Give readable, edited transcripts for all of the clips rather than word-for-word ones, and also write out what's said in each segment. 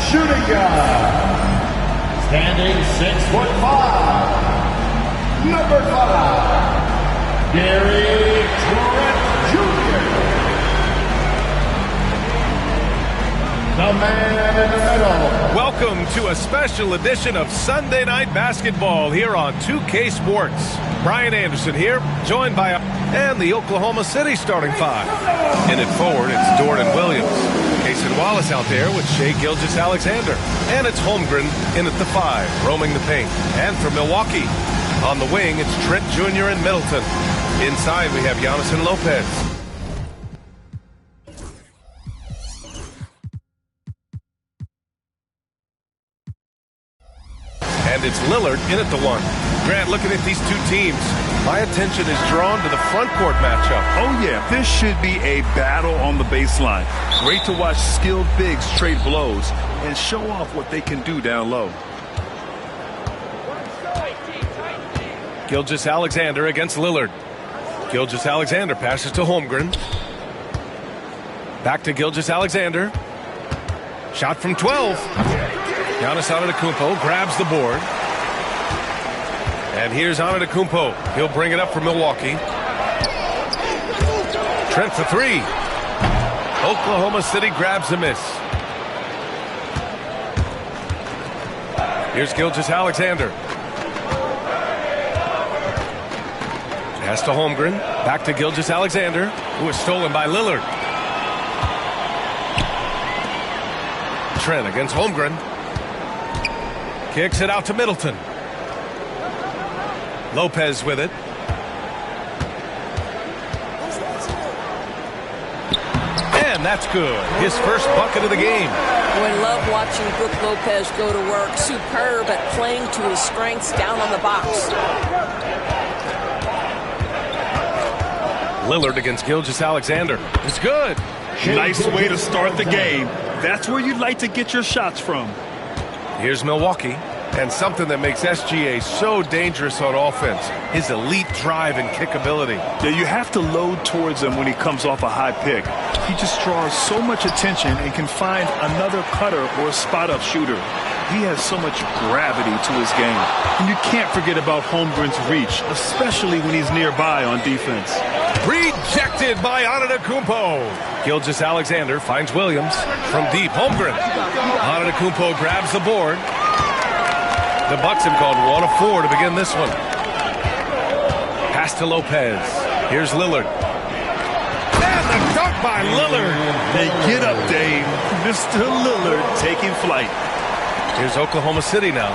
Shooting guard. Standing 6'5", number 5, Gary Trent Jr. The man in the middle. Welcome to a special edition of Sunday Night Basketball here on 2K Sports. Brian Anderson here, joined by and the Oklahoma City starting five. In it forward, it's Dort and Williams. Cason Wallace out there with Shai Gilgeous-Alexander. And it's Holmgren in at the 5, roaming the paint. And for Milwaukee, on the wing, it's Trent Jr. and Middleton. Inside, we have Giannis and Lopez. And it's Lillard in at the 1. Grant, looking at these two teams, my attention is drawn to the front court matchup. Oh, yeah, this should be a battle on the baseline. Great to watch skilled bigs trade blows and show off what they can do down low. Gilgeous-Alexander against Lillard. Gilgeous-Alexander passes to Holmgren. Back to Gilgeous-Alexander. Shot from 12. Giannis Antetokounmpo grabs the board. And here's Antetokounmpo. He'll bring it up for Milwaukee. Trent for 3. Oklahoma City grabs a miss. Here's Gilgeous-Alexander. Pass to Holmgren. Back to Gilgeous-Alexander, who is stolen by Lillard. Trent against Holmgren. Kicks it out to Middleton. Lopez with it. And that's good. His first bucket of the game. I love watching Brook Lopez go to work. Superb at playing to his strengths down on the box. Lillard against Gilgeous-Alexander. It's good. Nice way to start the game. That's where you'd like to get your shots from. Here's Milwaukee. And something that makes SGA so dangerous on offense, his elite drive and kick ability. Yeah, you have to load towards him when he comes off a high pick. He just draws so much attention and can find another cutter or a spot-up shooter. He has so much gravity to his game. And you can't forget about Holmgren's reach, especially when he's nearby on defense. Rejected by Antetokounmpo. Gilgeous-Alexander finds Williams from deep. Holmgren. Antetokounmpo grabs the board. The Bucks have called 1 of 4 to begin this one. Pass to Lopez. Here's Lillard. And the dunk by Lillard. Hey, get up, Dave. Mr. Lillard taking flight. Here's Oklahoma City now,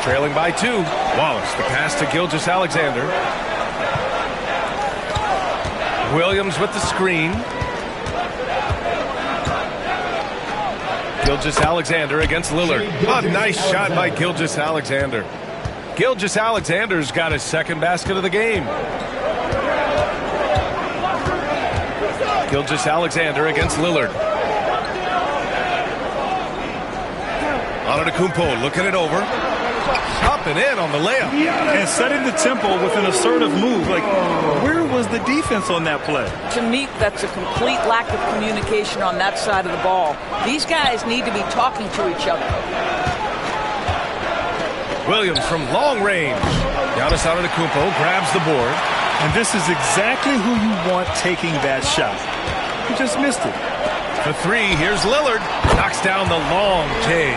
trailing by 2. Wallace, the pass to Gilgeous-Alexander. Williams with the screen. Gilgeous-Alexander against Lillard. A nice shot by Gilgeous-Alexander. Gilgeous-Alexander's got his second basket of the game. Gilgeous-Alexander against Lillard. Antetokounmpo looking it over. Up and in on the layup. And setting the tempo with an assertive move. Like, where was the defense on that play? To me, that's a complete lack of communication on that side of the ball. These guys need to be talking to each other. Williams from long range. Giannis Antetokounmpo grabs the board. And this is exactly who you want taking that shot. He just missed it. For 3, here's Lillard. Knocks down the long J.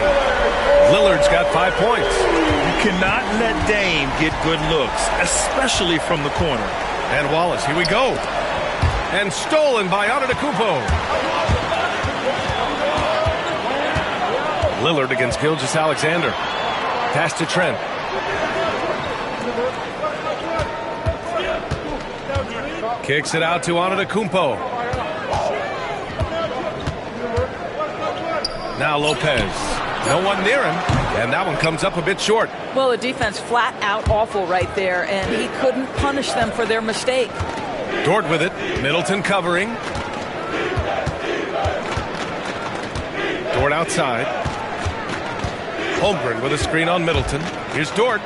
Lillard's got 5 points. You cannot let Dame get good looks, especially from the corner. And Wallace, here we go. And stolen by Antetokounmpo. Lillard against Gilgeous-Alexander. Pass to Trent. Kicks it out to Antetokounmpo. Now Lopez. No one near him. And that one comes up a bit short. Well, the defense flat out awful right there, and he couldn't punish them for their mistake. Dort with it. Middleton covering. Dort outside. Holmgren with a screen on Middleton. Here's Dort.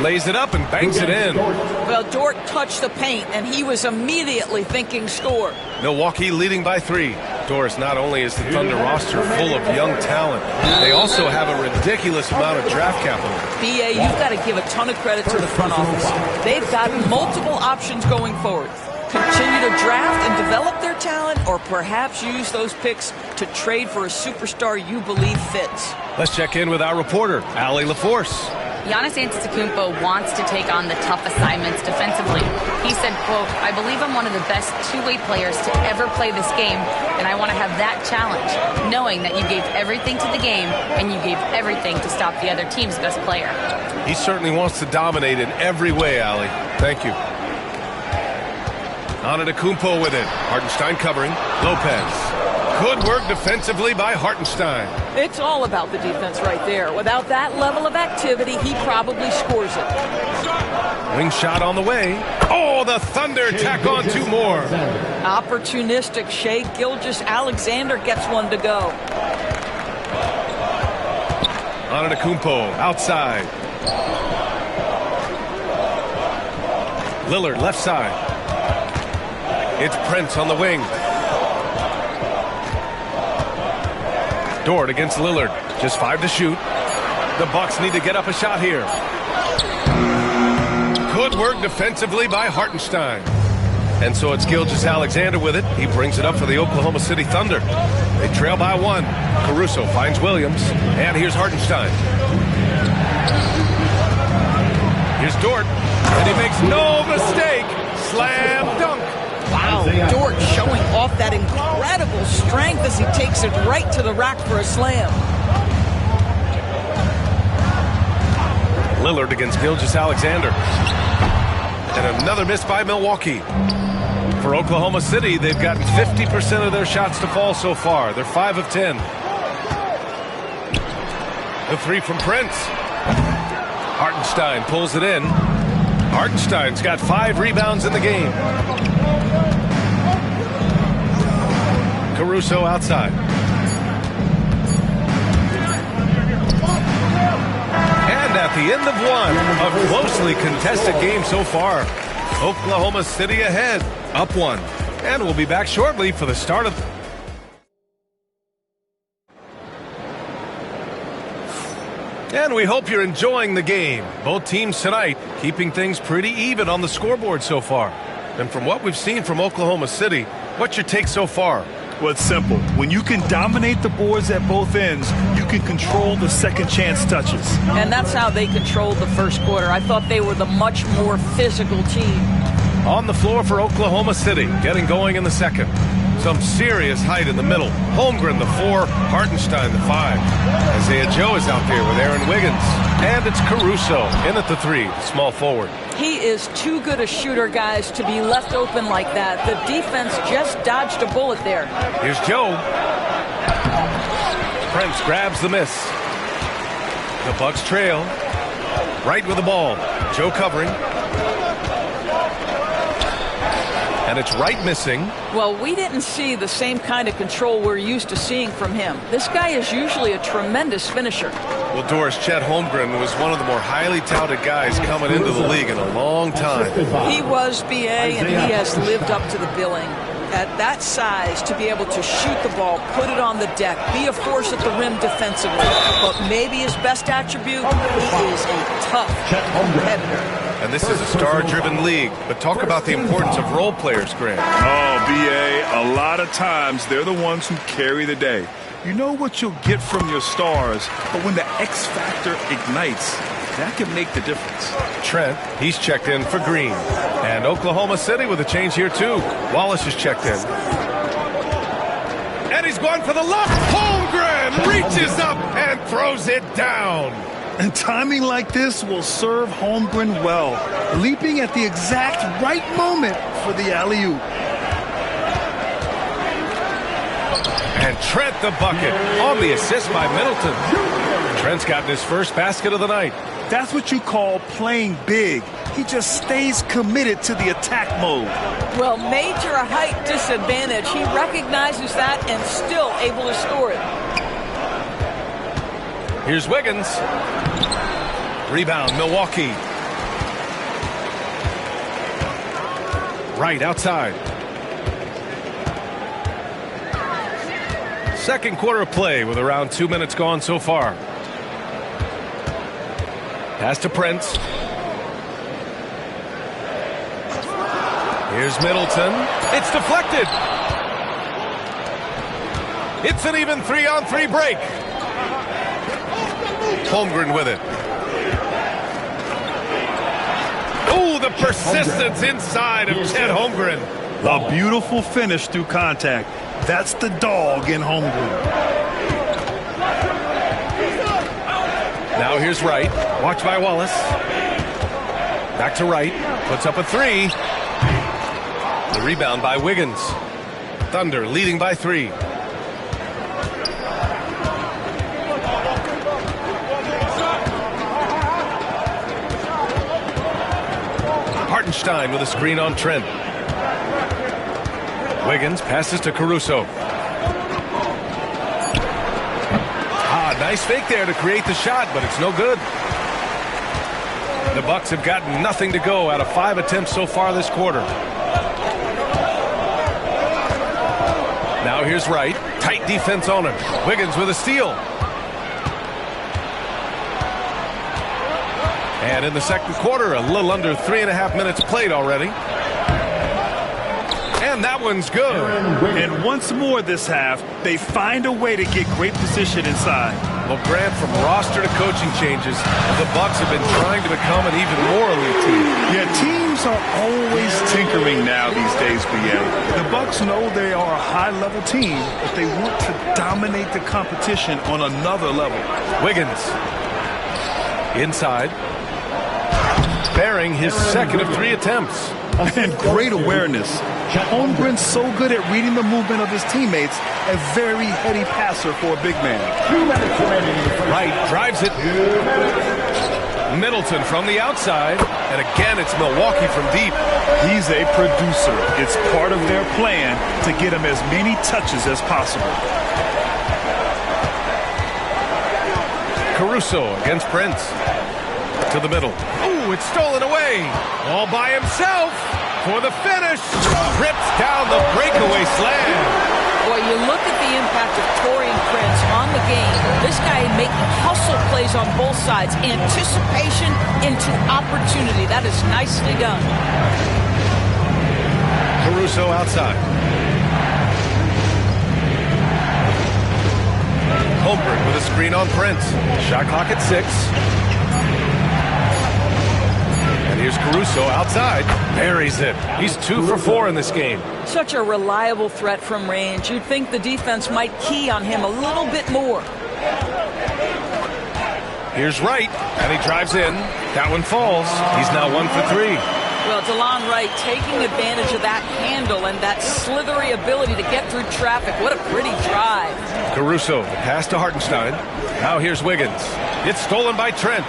Lays it up and banks it in. Well, Dort touched the paint, and he was immediately thinking score. Milwaukee leading by 3. Doris, not only is the Thunder roster full of young talent, they also have a ridiculous amount of draft capital. BA, you've got to give a ton of credit to the front office. They've got multiple options going forward. Continue to draft and develop their talent, or perhaps use those picks to trade for a superstar you believe fits. Let's check in with our reporter, Allie LaForce. Giannis Antetokounmpo wants to take on the tough assignments defensively. He said, quote, "I believe I'm one of the best two-way players to ever play this game, and I want to have that challenge, knowing that you gave everything to the game and you gave everything to stop the other team's best player." He certainly wants to dominate in every way, Allie. Thank you. Antetokounmpo with it. Hartenstein covering. Lopez. Good work defensively by Hartenstein. It's all about the defense right there. Without that level of activity, he probably scores it. Wing shot on the way. Oh, the Thunder tack on two more. Opportunistic Shai Gilgeous-Alexander gets one to go. Antetokounmpo outside. Lillard left side. It's Prince on the wing. Dort against Lillard. Just 5 to shoot. The Bucks need to get up a shot here. Good work defensively by Hartenstein. And so it's Gilgeous-Alexander with it. He brings it up for the Oklahoma City Thunder. They trail by 1. Caruso finds Williams. And here's Hartenstein. Here's Dort. And he makes no mistake. Slam dunk. Wow, Dort showing off that incredible strength as he takes it right to the rack for a slam. Lillard against Gilgeous-Alexander. And another miss by Milwaukee. For Oklahoma City, they've gotten 50% of their shots to fall so far. They're 5 of 10. The three from Prince. Hartenstein pulls it in. Hartenstein's got 5 rebounds in the game. Caruso outside. And at the end of one, a closely contested game so far. Oklahoma City ahead, up 1. And we'll be back shortly for the start of... And we hope you're enjoying the game. Both teams tonight keeping things pretty even on the scoreboard so far. And from what we've seen from Oklahoma City, what's your take so far? Well, it's simple. When you can dominate the boards at both ends, you can control the second chance touches. And that's how they controlled the first quarter. I thought they were the much more physical team. On the floor for Oklahoma City, getting going in the second. Some serious height in the middle. Holmgren, the 4. Hartenstein, the 5. Isaiah Joe is out there with Aaron Wiggins. And it's Caruso in at the 3, the small forward. He is too good a shooter, guys, to be left open like that. The defense just dodged a bullet there. Here's Joe. Prince grabs the miss. The Bucks trail. Right with the ball. Joe covering. And it's Wright missing. Well, we didn't see the same kind of control we're used to seeing from him. This guy is usually a tremendous finisher. Well, Doris, Chet Holmgren was one of the more highly touted guys coming into the league in a long time. He was, BA, and he has lived up to the billing. At that size, to be able to shoot the ball, put it on the deck, be a force at the rim defensively. But maybe his best attribute, he is a tough competitor. And this is a star-driven league. But talk about the importance of role players, Grant. Oh, BA, a lot of times they're the ones who carry the day. You know what you'll get from your stars, but when the X factor ignites, that can make the difference. Trent, he's checked in for Green. And Oklahoma City with a change here, too. Wallace is checked in. And he's going for the look. Holmgren reaches up and throws it down. And timing like this will serve Holmgren well, leaping at the exact right moment for the alley-oop. And Trent the bucket on the assist by Middleton. Trent's gotten his first basket of the night. That's what you call playing big. He just stays committed to the attack mode. Well, major height disadvantage. He recognizes that and still able to score it. Here's Wiggins. Rebound, Milwaukee. Right outside. Second quarter of play with around 2 minutes gone so far. Pass to Prince. Here's Middleton. It's deflected. It's an even 3-on-3 break. Holmgren with it. Oh, the persistence inside of Chet Holmgren. A beautiful finish through contact. That's the dog in Holmgren. Now here's Wright. Watched by Wallace. Back to Wright. Puts up a three. The rebound by Wiggins. Thunder leading by 3. Hartenstein with a screen on Trent. Wiggins passes to Caruso. Nice fake there to create the shot, but it's no good. The Bucks have gotten nothing to go out of 5 attempts so far this quarter. Now here's Wright. Tight defense on him. Wiggins with a steal. And in the second quarter, a little under 3.5 minutes played already. And that one's good. And once more this half, they find a way to get great position inside. Well, Grant, from roster to coaching changes, the Bucks have been trying to become an even more elite team. Yeah, teams are always tinkering now these days, BA. The Bucks know they are a high-level team, but they want to dominate the competition on another level. Wiggins. Inside. Bearing his second of 3 attempts. And great awareness. Holmgren's so good at reading the movement of his teammates, a very heady passer for a big man. Wright drives it. Middleton from the outside. And again, it's Milwaukee from deep. He's a producer. It's part of their plan to get him as many touches as possible. Caruso against Prince. To the middle. Ooh, it's stolen away. All by himself for the finish. Rips down the breakaway slam. Boy, you look at the impact of Taurean Prince on the game. This guy making hustle plays on both sides. Anticipation into opportunity. That is nicely done. Caruso outside. Holmgren with a screen on Prince. Shot clock at 6. And here's Caruso outside. Buries it. He's 2 for 4 in this game. Such a reliable threat from range. You'd think the defense might key on him a little bit more. Here's Wright, and he drives in. That one falls. He's now 1 for 3. Well, DeLon Wright taking advantage of that handle and that slithery ability to get through traffic. What a pretty drive. Caruso, the pass to Hartenstein. Now here's Wiggins. It's stolen by Trent.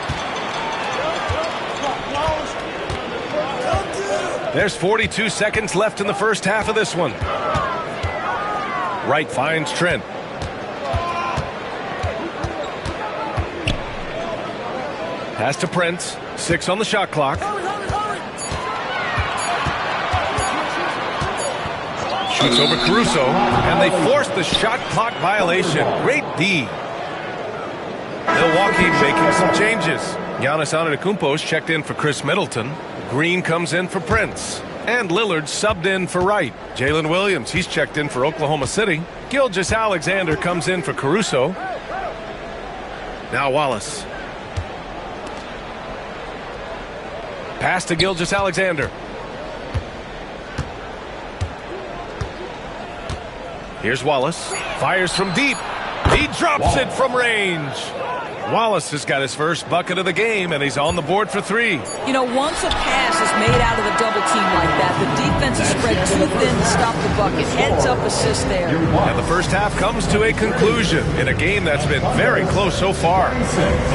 There's 42 seconds left in the first half of this one. Wright finds Trent. Pass to Prince. 6 on the shot clock. Shoots over Caruso, and they force the shot clock violation. Great D. Milwaukee making some changes. Giannis Antetokounmpo checked in for Chris Middleton. Green comes in for Prince. And Lillard subbed in for Wright. Jalen Williams, he's checked in for Oklahoma City. Gilgeous-Alexander comes in for Caruso. Now Wallace. Pass to Gilgeous-Alexander. Here's Wallace. Fires from deep. He drops it from range. Wallace has got his first bucket of the game, and he's on the board for 3. You know, once a pass is made out of the double team like that, the defense is spread too thin to stop the bucket. Heads up assist there. And the first half comes to a conclusion in a game that's been very close so far.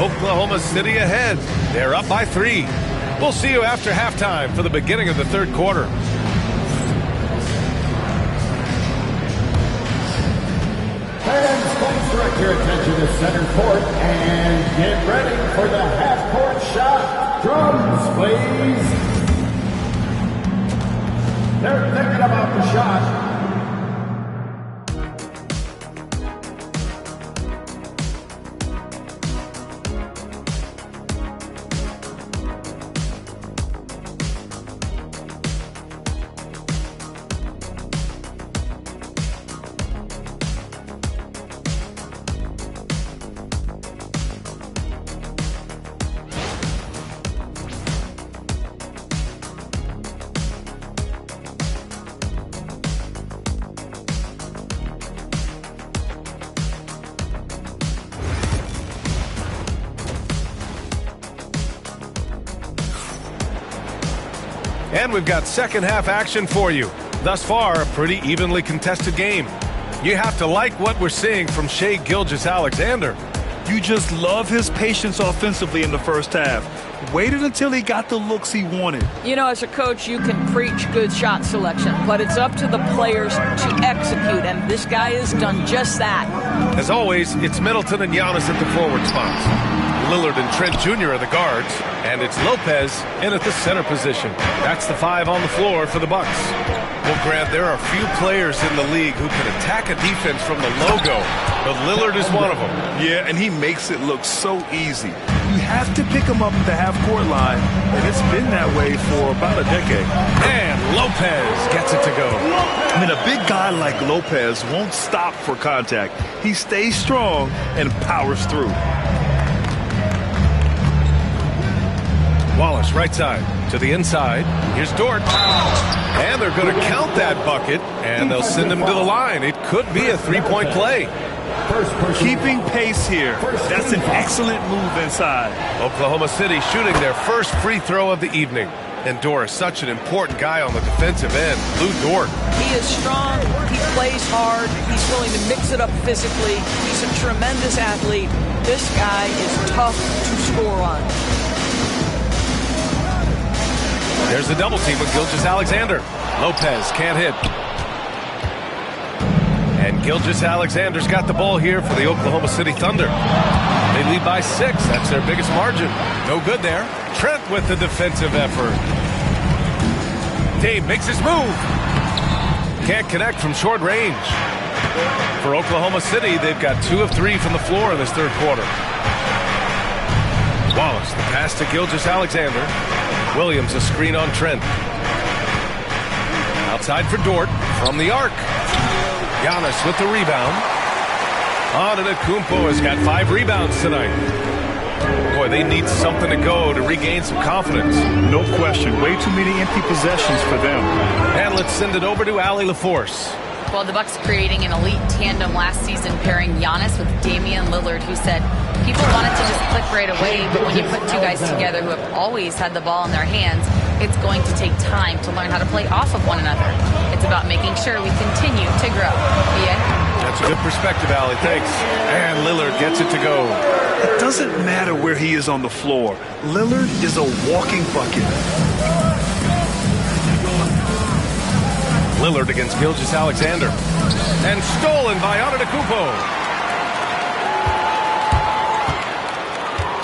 Oklahoma City ahead. They're up by 3. We'll see you after halftime for the beginning of the third quarter. Fans, please direct your attention to center court and get ready for the half-court shot. Drums, please. They're thinking about the shot. And we've got second half action for you. Thus far, a pretty evenly contested game. You have to like what we're seeing from Shai Gilgeous-Alexander. You just love his patience offensively in the first half. Waited until he got the looks he wanted. You know, as a coach, you can preach good shot selection, but it's up to the players to execute, and this guy has done just that. As always, it's Middleton and Giannis at the forward spots. Lillard and Trent Jr. are the guards, and it's Lopez in at the center position. That's the 5 on the floor for the Bucks. Well, Grant, there are few players in the league who can attack a defense from the logo, but Lillard is one of them. Yeah, and he makes it look so easy. You have to pick him up at the half-court line, and it's been that way for about a decade. And Lopez gets it to go. I mean, a big guy like Lopez won't stop for contact. He stays strong and powers through. Wallace, right side, to the inside. Here's Dort. And they're going to count that bucket, and they'll send him to the line. It could be a three-point play. Keeping pace here. That's an excellent move inside. Oklahoma City shooting their first free throw of the evening. And Dort is such an important guy on the defensive end. Lou Dort. He is strong. He plays hard. He's willing to mix it up physically. He's a tremendous athlete. This guy is tough to score on. There's the double team with Gilgeous-Alexander. Lopez can't hit. And Gilgeous-Alexander's got the ball here for the Oklahoma City Thunder. They lead by 6. That's their biggest margin. No good there. Trent with the defensive effort. Dave makes his move. Can't connect from short range. For Oklahoma City, they've got 2 of 3 from the floor in this third quarter. Wallace, the pass to Gilgeous-Alexander. Williams, a screen on Trent. Outside for Dort from the arc. Giannis with the rebound. Antetokounmpo has got 5 rebounds tonight. Boy, they need something to go to regain some confidence. No question. Way too many empty possessions for them. And let's send it over to Allie LaForce. Well, the Bucks creating an elite tandem last season, pairing Giannis with Damian Lillard, who said people wanted to just click right away, but when you put 2 guys together who have always had the ball in their hands, it's going to take time to learn how to play off of one another. It's about making sure we continue to grow. That's a good perspective, Allie. Thanks. And Lillard gets it to go. It doesn't matter where he is on the floor. Lillard is a walking bucket. Lillard against Gilgeous-Alexander. And stolen by Antetokounmpo.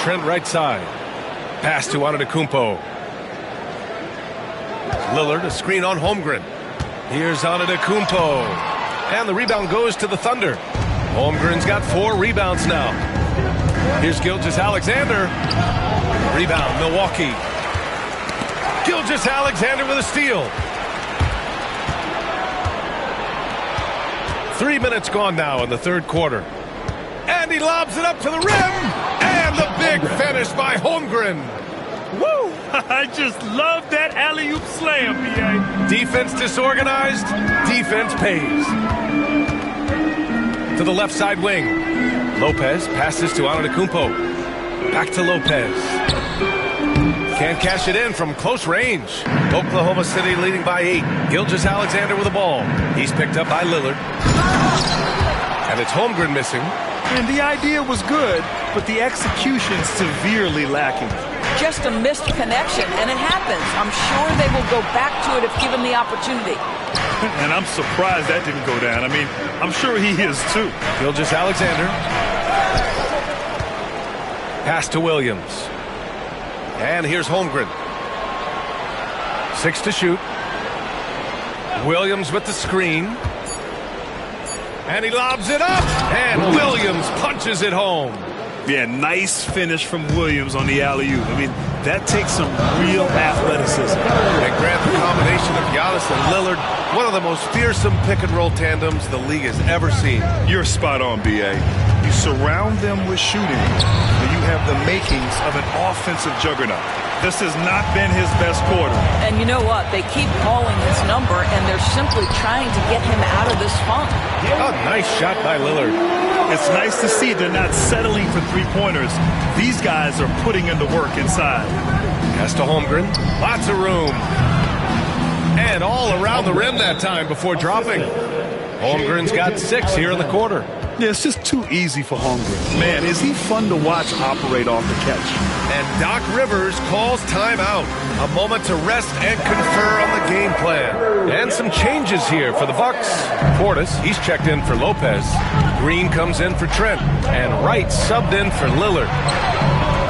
Trent right side. Pass to Antetokounmpo. Lillard, a screen on Holmgren. Here's Antetokounmpo. And the rebound goes to the Thunder. Holmgren's got 4 rebounds now. Here's Gilgeous-Alexander. Rebound, Milwaukee. Gilgeous-Alexander with a steal. 3 minutes gone now in the third quarter. And he lobs it up to the rim. And the big finish by Holmgren. Woo! I just love that alley-oop slam, B.A. Defense disorganized. Defense pays. To the left side wing. Lopez passes to Antetokounmpo. Back to Lopez. Can't cash it in from close range. Oklahoma City leading by 8. Gilgeous-Alexander with the ball. He's picked up by Lillard. And it's Holmgren missing. And the idea was good, but the execution severely lacking. Just a missed connection, and it happens. I'm sure they will go back to it if given the opportunity. And I'm surprised that didn't go down. I mean, I'm sure he is too. Gilgeous-Alexander. Pass to Williams. And here's Holmgren. 6 to shoot. Williams with the screen. And he lobs it up. And Williams punches it home. Yeah, nice finish from Williams on the alley-oop. I mean, that takes some real athleticism. And Grant, the combination of Giannis and Lillard, one of the most fearsome pick-and-roll tandems the league has ever seen. You're spot on, B.A. You surround them with shooting, and you have the makings of an offensive juggernaut. This has not been his best quarter. And you know what? They keep calling his number, and they're simply trying to get him out of this funk. A nice shot by Lillard. It's nice to see they're not settling for three-pointers. These guys are putting in the work inside. Pass to Holmgren. Lots of room. And all around the rim that time before dropping. Holmgren's got 6 here in the quarter. Yeah, it's just too easy for Holmgren. Man, is he fun to watch operate off the catch. And Doc Rivers calls timeout. A moment to rest and confer on the game plan. And some changes here for the Bucks. Portis, he's checked in for Lopez. Green comes in for Trent. And Wright subbed in for Lillard.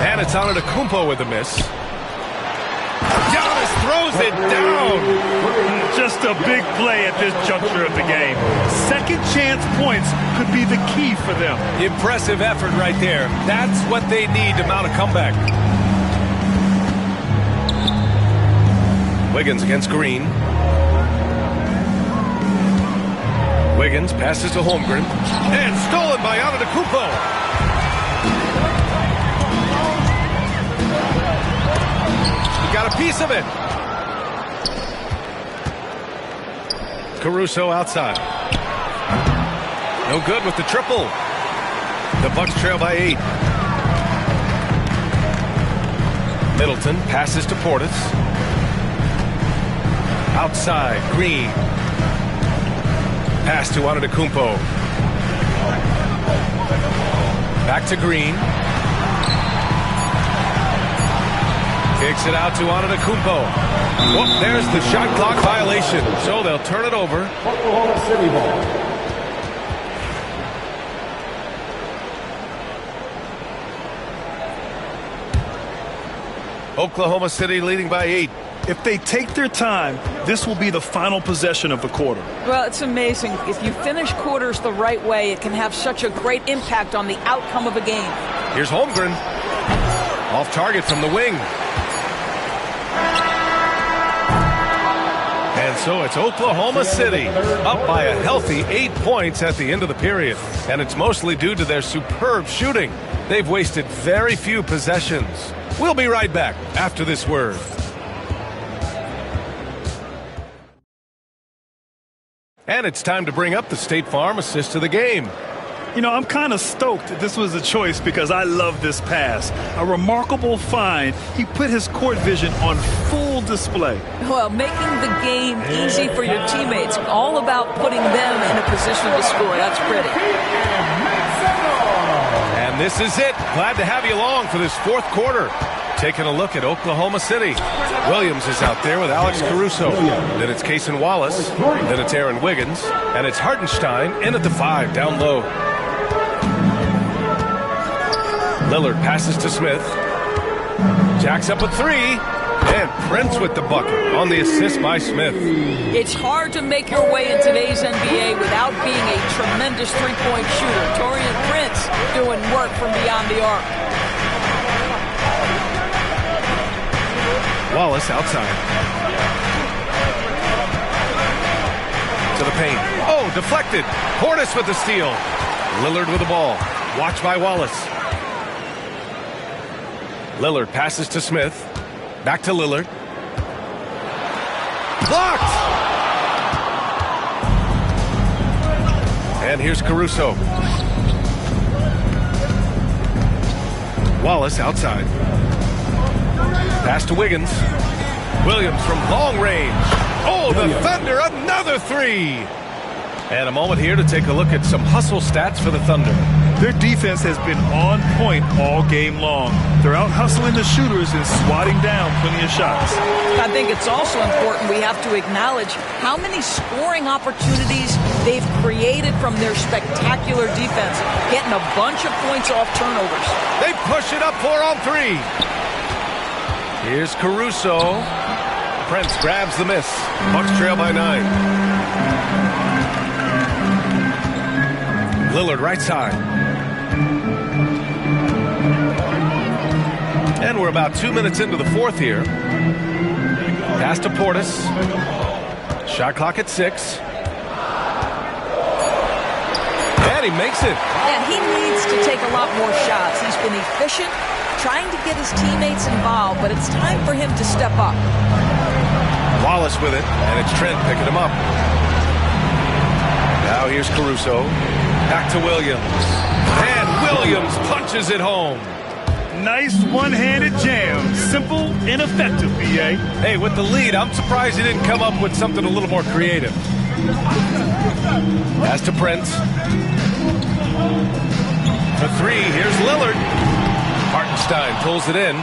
And it's Antetokounmpo with a miss. Giannis throws it down. Just a big play at this juncture of the game. Second chance points could be the key for them. Impressive effort right there. That's what they need to mount a comeback. Wiggins against Green. Wiggins passes to Holmgren. And stolen by Antetokounmpo. Got a piece of it. Caruso outside. No good with the triple. The Bucks trail by 8. Middleton passes to Portis. Outside, Green. Pass to Antetokounmpo. Back to Green. Kicks it out to Antetokounmpo. Whoop, there's the shot clock violation. So they'll turn it over. Oklahoma City ball. Oklahoma City leading by 8. If they take their time, this will be the final possession of the quarter. Well, it's amazing. If you finish quarters the right way, it can have such a great impact on the outcome of a game. Here's Holmgren. Off target from the wing. And so it's Oklahoma City up by a healthy 8 points at the end of the period. And it's mostly due to their superb shooting. They've wasted very few possessions. We'll be right back after this word. And it's time to bring up the State Farm assist to the game. You know, I'm kind of stoked that this was a choice because I love this pass. A remarkable find. He put his court vision on full display. Well, making the game easy for your teammates. All about putting them in a position to score. That's pretty. And this is it. Glad to have you along for this fourth quarter. Taking a look at Oklahoma City. Williams is out there with Alex Caruso. Then it's Cason Wallace. Then it's Aaron Wiggins. And it's Hartenstein in at the 5 down low. Lillard passes to Smith. Jacks up a 3. And Prince with the bucket on the assist by Smith. It's hard to make your way in today's NBA without being a tremendous three-point shooter. Taurean Prince doing work from beyond the arc. Wallace outside. To the paint. Oh, deflected. Portis with the steal. Lillard with the ball. Watched by Wallace. Lillard passes to Smith. Back to Lillard. Blocked! And here's Caruso. Wallace outside. Pass to Wiggins. Williams from long range. Oh, the Thunder, another 3. And a moment here to take a look at some hustle stats for the Thunder. Their defense has been on point all game long. They're out hustling the shooters and swatting down plenty of shots. I think it's also important we have to acknowledge how many scoring opportunities they've created from their spectacular defense, getting a bunch of points off turnovers. They push it up 4 on 3. Here's Caruso. Prince grabs the miss. Bucks trail by 9. Lillard right side. And we're about 2 minutes into the fourth here. Pass to Portis. Shot clock at 6. And he makes it. And he needs to take a lot more shots. He's been efficient, trying to get his teammates involved, but it's time for him to step up. Wallace with it, and it's Trent picking him up. Now here's Caruso. Back to Williams. And Williams punches it home. Nice one-handed jam. Simple and effective, B.A. Hey, with the lead, I'm surprised he didn't come up with something a little more creative. Pass to Prince. For three, here's Lillard. Hartenstein pulls it in.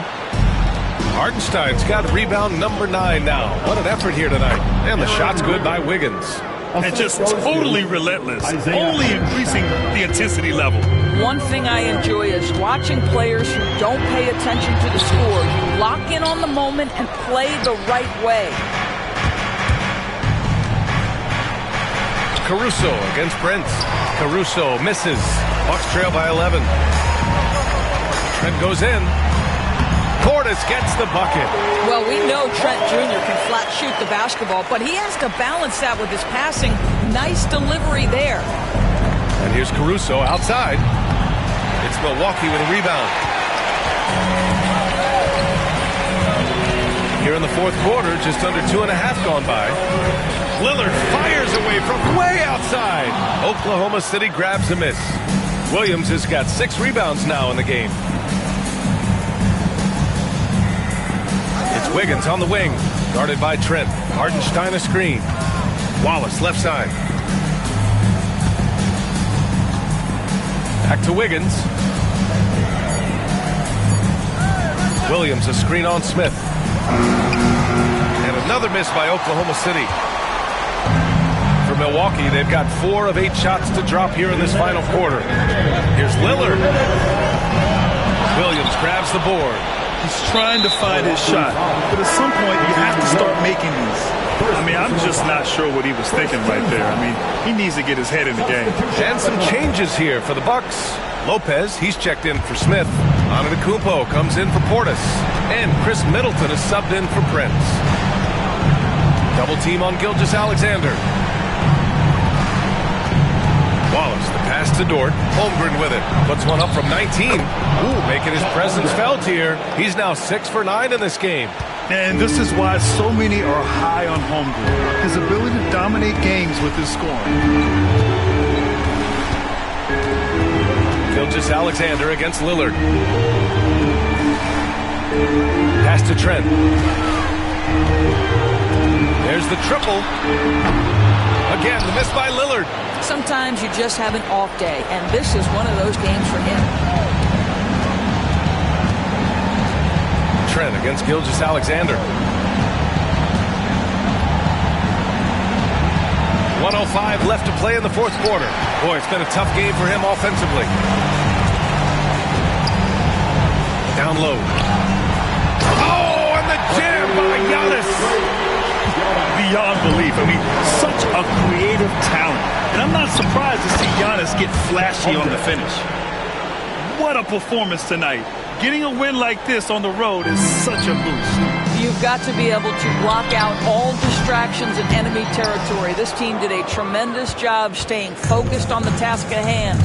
Hartenstein's got rebound number 9 now. What an effort here tonight. And the shot's good by Wiggins. And just totally relentless, only increasing the intensity level. One thing I enjoy is watching players who don't pay attention to the score. You lock in on the moment and play the right way. Caruso against Prince. Caruso misses. Bucks trail by 11. Trent goes in. Portis gets the bucket. Well, we know Trent Jr. can flat shoot the basketball, but he has to balance that with his passing. Nice delivery there. And here's Caruso outside. It's Milwaukee with a rebound. Here in the fourth quarter, just under 2.5 gone by. Lillard fires away from way outside. Oklahoma City grabs a miss. Williams has got 6 rebounds now in the game. It's Wiggins on the wing, guarded by Trent. Hartenstein a screen. Wallace left side. Back to Wiggins. Williams a screen on Smith. And another miss by Oklahoma City. For Milwaukee, they've got 4 of 8 shots to drop here in this final quarter. Here's Lillard. Williams grabs the board. He's trying to find his shot, but at some point you have to start making these. I mean, I'm just not sure what he was thinking right there. I mean, he needs to get his head in the game. And some changes here for the Bucks. Lopez, he's checked in for Smith. Antetokounmpo comes in for Portis. And Chris Middleton is subbed in for Prince. Double team on Gilgeous-Alexander. Wallace, the pass to Dort. Holmgren with it. Puts one up from 19. Ooh, making his presence felt here. He's now 6 for 9 in this game. And this is why so many are high on Holmgren. His ability to dominate games with his scoring. Gilgeous-Alexander against Lillard. Pass to Trent. There's the triple. Again, the miss by Lillard. Sometimes you just have an off day, and this is one of those games for him. Trent against Gilgeous-Alexander. 1:05 left to play in the fourth quarter. Boy, it's been a tough game for him offensively. Down low. Oh, and the jam by Giannis. Beyond belief. I mean, such a creative talent. And I'm not surprised to see Giannis get flashy on the finish. What a performance tonight. Getting a win like this on the road is such a boost. You've got to be able to block out all distractions in enemy territory. This team did a tremendous job staying focused on the task at hand.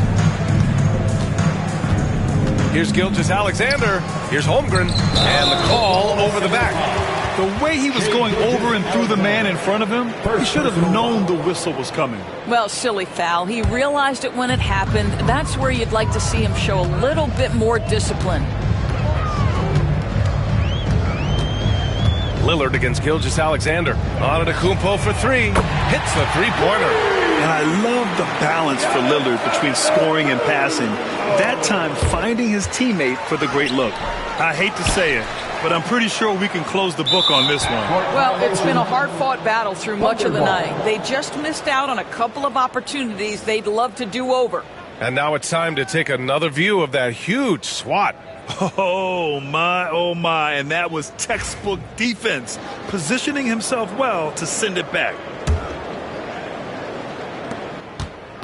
Here's Gilgeous-Alexander. Here's Holmgren. And the call over the back. The way he was going over and through the man in front of him, he should have known the whistle was coming. Well, silly foul. He realized it when it happened. That's where you'd like to see him show a little bit more discipline. Lillard against Gilgeous-Alexander. Antetokounmpo for 3. Hits the three-pointer. And I love the balance for Lillard between scoring and passing. That time finding his teammate for the great look. I hate to say it, but I'm pretty sure we can close the book on this one. Well, it's been a hard-fought battle through much of the night. They just missed out on a couple of opportunities they'd love to do over. And now it's time to take another view of that huge swat. Oh, my, and that was textbook defense, positioning himself well to send it back.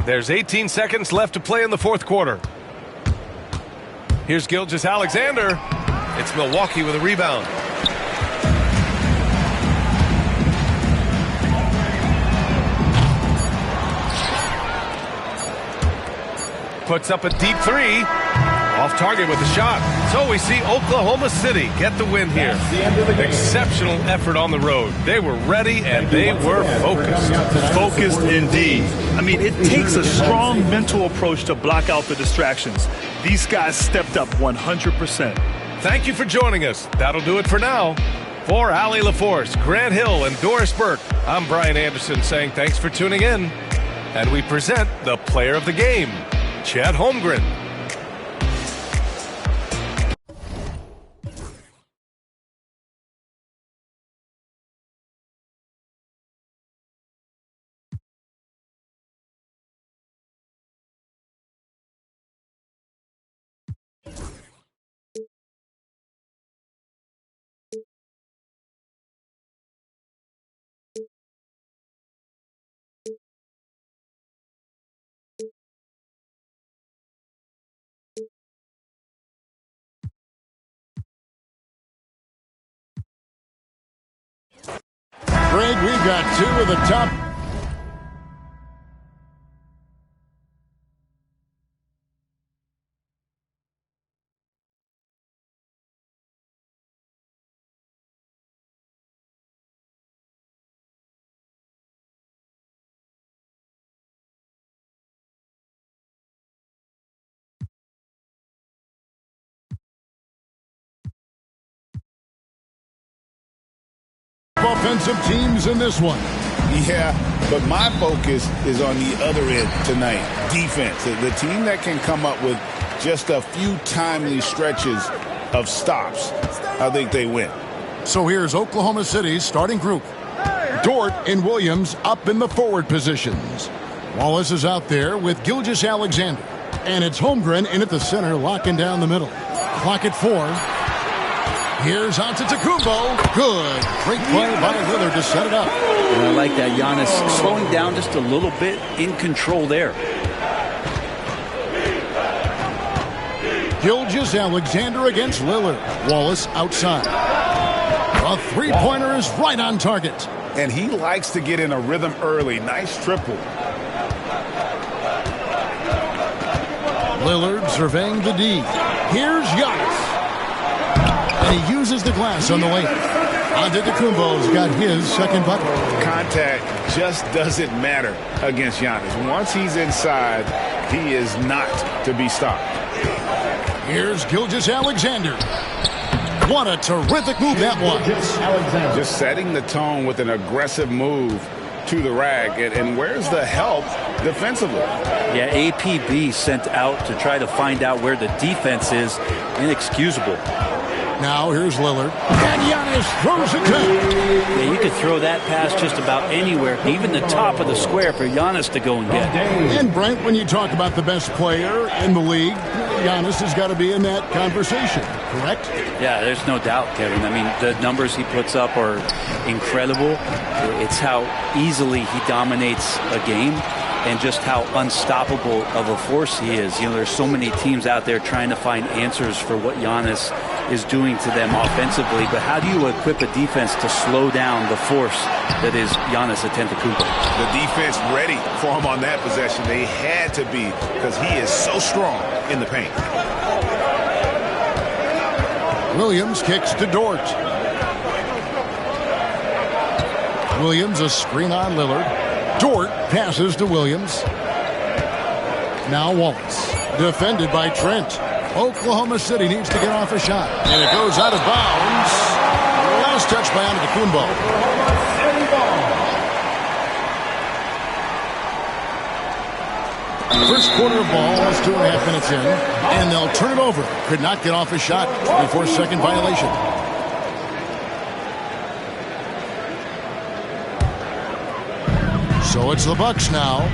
There's 18 seconds left to play in the fourth quarter. Here's Gilgeous-Alexander. It's Milwaukee with a rebound. Puts up a deep 3. Off target with a shot. So we see Oklahoma City get the win here. Exceptional effort on the road. They were ready and they were focused. Focused indeed. I mean, it takes a strong mental approach to block out the distractions. These guys stepped up 100%. Thank you for joining us. That'll do it for now. For Allie LaForce, Grant Hill, and Doris Burke, I'm Brian Anderson saying thanks for tuning in. And we present the player of the game, Chet Holmgren. Greg, we got two of the top. Offensive teams in this one. Yeah, but my focus is on the other end tonight. Defense. The team that can come up with just a few timely stretches of stops, I think they win. So here's Oklahoma City's starting group. Dort and Williams up in the forward positions. Wallace is out there with Gilgeous-Alexander. And it's Holmgren in at the center, locking down the middle. Clock at 4. Here's Antetokounmpo. Good. Great play by Lillard to set it up. And I like that. Giannis slowing down just a little bit, in control there. Gilgeous-Alexander against Lillard. Wallace outside. A three-pointer is right on target. And he likes to get in a rhythm early. Nice triple. Lillard surveying the D. Here's Giannis. And he uses the glass on the lane. Antetokounmpo's got his second bucket. Contact just doesn't matter against Giannis. Once he's inside, he is not to be stopped. Here's Gilgeous-Alexander. What a terrific move that was. Just setting the tone with an aggressive move to the rack. And where's the help defensively? Yeah, APB sent out to try to find out where the defense is. Inexcusable. Now here's Lillard. And Giannis throws it down. Yeah, you could throw that pass just about anywhere, even the top of the square for Giannis to go and get. And Brent, when you talk about the best player in the league, Giannis has got to be in that conversation, correct? Yeah, there's no doubt, Kevin. I mean, the numbers he puts up are incredible. It's how easily he dominates a game and just how unstoppable of a force he is. You know, there's so many teams out there trying to find answers for what Giannis is doing to them offensively, but how do you equip a defense to slow down the force that is Giannis Antetokounmpo? The defense ready for him on that possession. They had to be, because he is so strong in the paint. Williams kicks to Dort. Williams a screen on Lillard. Dort passes to Williams. Now Wallace. Defended by Trent. Oklahoma City needs to get off a shot. And it goes out of bounds. Last touch by Antetokounmpo. First quarter of ball is 2.5 minutes in. And they'll turn it over. Could not get off a shot before second violation. So it's the Bucks now.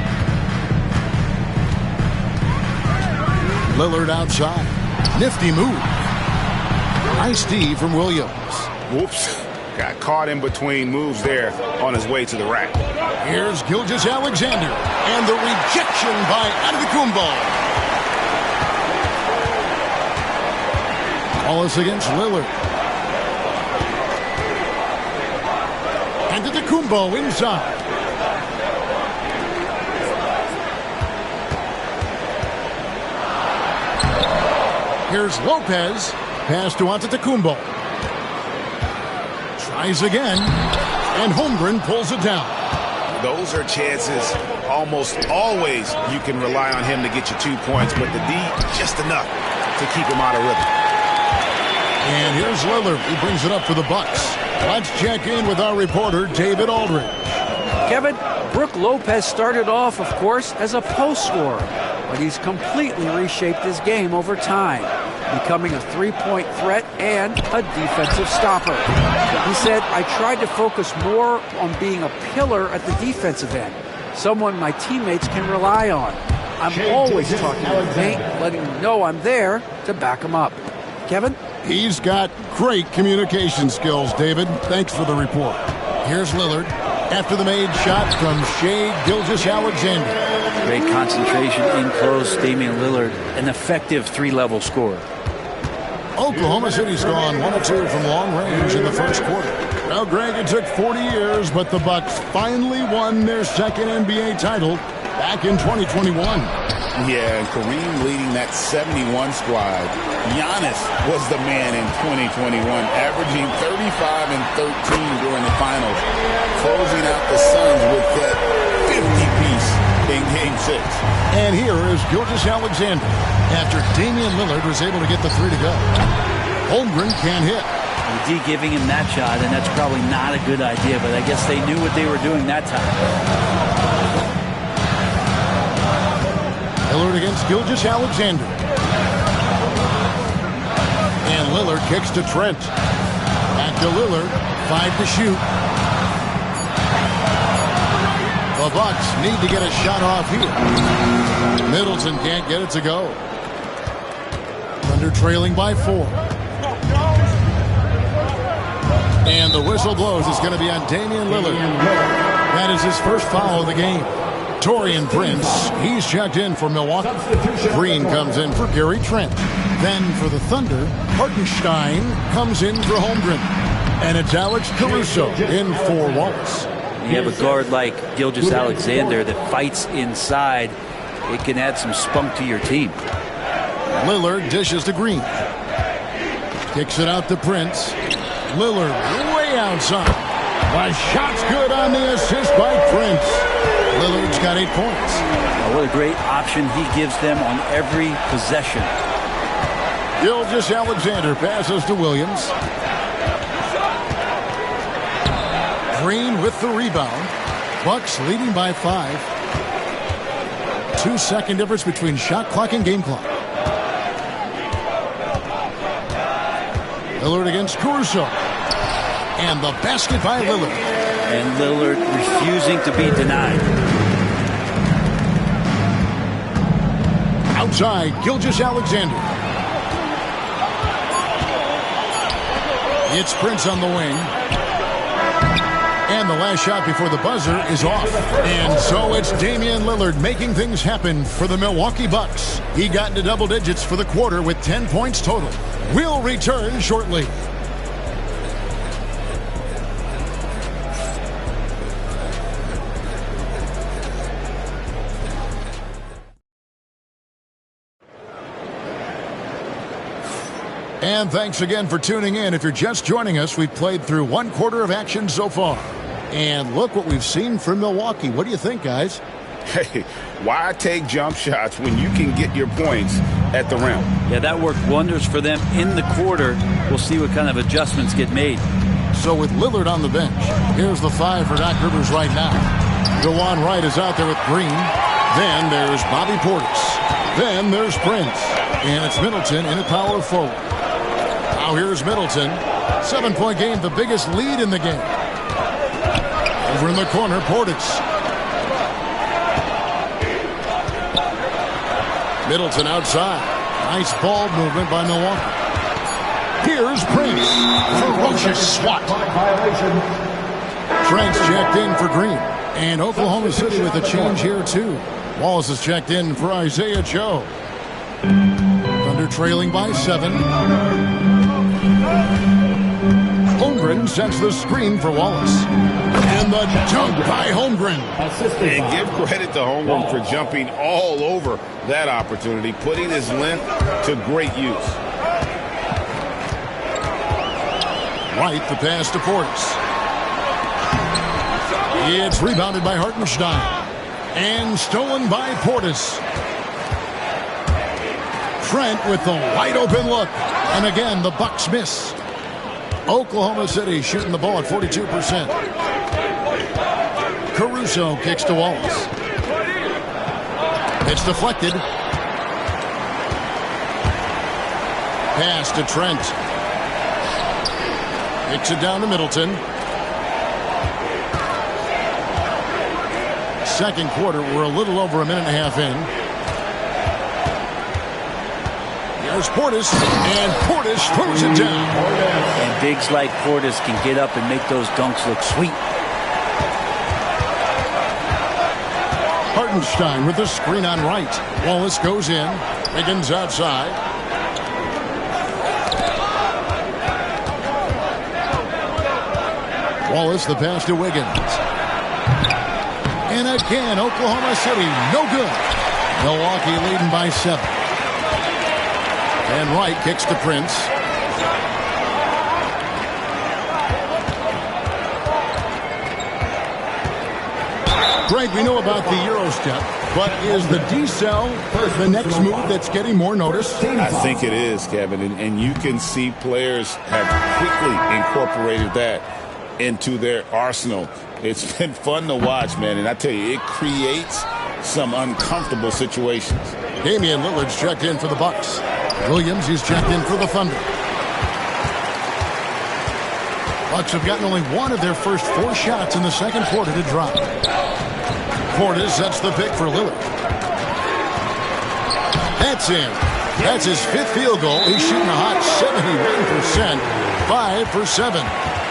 Lillard outside. Nifty move. Nice D from Williams. Whoops. Got caught in between moves there on his way to the rack. Here's Gilgeous-Alexander. And the rejection by Antetokounmpo. Wallace against Lillard. Antetokounmpo inside. Here's Lopez. Pass to Antetokounmpo. Tries again. And Holmgren pulls it down. Those are chances almost always you can rely on him to get you 2 points, but the D just enough to keep him out of rhythm. And here's Lillard. He brings it up for the Bucks. Let's check in with our reporter, David Aldridge. Kevin, Brook Lopez started off, of course, as a post scorer, but he's completely reshaped his game over time, becoming a three-point threat and a defensive stopper. He said, I tried to focus more on being a pillar at the defensive end, someone my teammates can rely on. I'm always talking to the paint, letting them know I'm there to back them up. Kevin? He's got great communication skills, David. Thanks for the report. Here's Lillard after the made shot from Shai Gilgeous-Alexander. Great concentration in close. Damian Lillard, an effective three-level scorer. Oklahoma City's gone 1 of 2 from long range in the first quarter. Well, Greg, it took 40 years, but the Bucks finally won their second NBA title back in 2021. Yeah, and Kareem leading that 71 squad. Giannis was the man in 2021, averaging 35 and 13 during the finals, closing out the Suns with that 50-piece in Game 6. And here is Gilgeous-Alexander after Damian Lillard was able to get the three to go. Holmgren can't hit. D giving him that shot, and that's probably not a good idea, but I guess they knew what they were doing that time. Lillard against Gilgeous-Alexander. And Lillard kicks to Trent. Back to Lillard. 5 to shoot. The Bucks need to get a shot off here. Middleton can't get it to go. Thunder trailing by 4. And the whistle blows. It's going to be on Damian Lillard. That is his first foul of the game. Taurean Prince, he's checked in for Milwaukee. Green comes in for Gary Trent. Then for the Thunder, Hartenstein comes in for Holmgren. And it's Alex Caruso in for Wallace. You have a guard like Gilgeous-Alexander that fights inside. It can add some spunk to your team. Lillard dishes to Green. Kicks it out to Prince. Lillard way outside. My shot's good on the assist by Prince. Lillard's got 8 points. What a great option he gives them on every possession. Gilgeous-Alexander passes to Williams. Green with the rebound. Bucks leading by 5. 2-second difference between shot clock and game clock. Lillard against Caruso. And the basket by Lillard. And Lillard refusing to be denied. Outside, Gilgeous-Alexander. It's Prince on the wing. And the last shot before the buzzer is off. And so it's Damian Lillard making things happen for the Milwaukee Bucks. He got into double digits for the quarter with 10 points total. We'll return shortly. And thanks again for tuning in. If you're just joining us, we've played through 1 quarter of action so far. And look what we've seen from Milwaukee. What do you think, guys? Hey, why take jump shots when you can get your points at the rim? Yeah, that worked wonders for them in the quarter. We'll see what kind of adjustments get made. So with Lillard on the bench, here's the 5 for Doc Rivers right now. DeJuan Wright is out there with Green. Then there's Bobby Portis. Then there's Prince. And it's Middleton in at power forward. Now here's Middleton. 7-point game, the biggest lead in the game. Over in the corner, Portis. Middleton outside. Nice ball movement by Milwaukee. Here's Prince. Ferocious swat. Trent's checked in for Green. And Oklahoma City with a change here, too. Wallace is checked in for Isaiah Joe. Thunder trailing by 7. Holmgren sets the screen for Wallace. And the dunk by Holmgren. And give credit to Holmgren for jumping all over that opportunity, putting his length to great use. Wright, the pass to Portis. It's rebounded by Hartenstein. And stolen by Portis. Trent with the wide open look. And again, the Bucks miss. Oklahoma City shooting the ball at 42%. Caruso kicks to Wallace. It's deflected. Pass to Trent. Kicks it down to Middleton. Second quarter, we're a little over a minute and a half in. There's Portis, and Portis throws it down. And bigs like Portis can get up and make those dunks look sweet. Hartenstein with the screen on right. Wallace goes in. Wiggins outside. Wallace the pass to Wiggins. And again, Oklahoma City, no good. Milwaukee leading by 7. And Wright kicks to Prince. Greg, we know about the Euro step, but is the decel the next move that's getting more notice? I think it is, Kevin, and you can see players have quickly incorporated that into their arsenal. It's been fun to watch, man, and I tell you, it creates some uncomfortable situations. Damian Lillard's checked in for the Bucks. Williams is checked in for the Thunder. Bucks have gotten only one of their first 4 shots in the second quarter to drop. Portis sets the pick for Lillard. That's in. That's his 5th field goal. He's shooting a hot 71%, 5 for 7.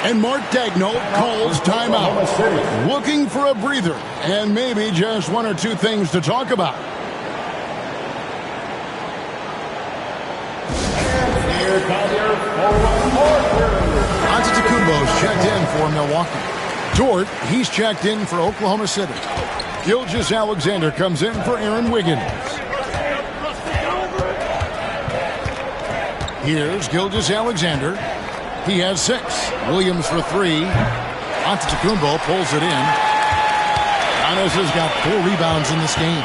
And Mark Daigneault calls timeout. Looking for a breather and maybe just 1 or 2 things to talk about. Antetokounmpo's checked in for Milwaukee. Dort, he's checked in for Oklahoma City. Gilgeous-Alexander comes in for Aaron Wiggins. Here's Gilgeous-Alexander. He has 6. Williams for 3. Antetokounmpo pulls it in. Giannis has got 4 rebounds in this game.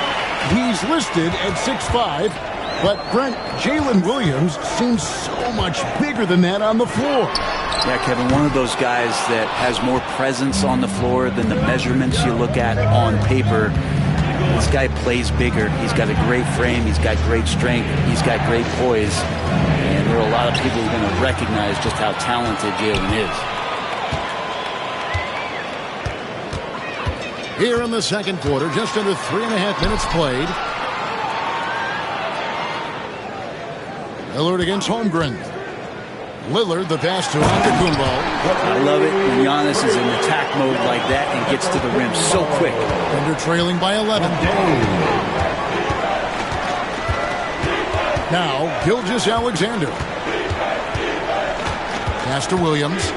He's listed at 6'5", but Brent, Jalen Williams seems so much bigger than that on the floor. Yeah, Kevin, one of those guys that has more presence on the floor than the measurements you look at on paper. This guy plays bigger. He's got a great frame. He's got great strength. He's got great poise. And there are a lot of people who are going to recognize just how talented Jalen is. Here in the second quarter, just under 3.5 minutes played. Lillard against Holmgren. Lillard, the pass to Antetokounmpo. I love it when Giannis is in attack mode like that and gets to the rim so quick. Thunder trailing by 11. Now, Gilgeous-Alexander. Pass to Williams.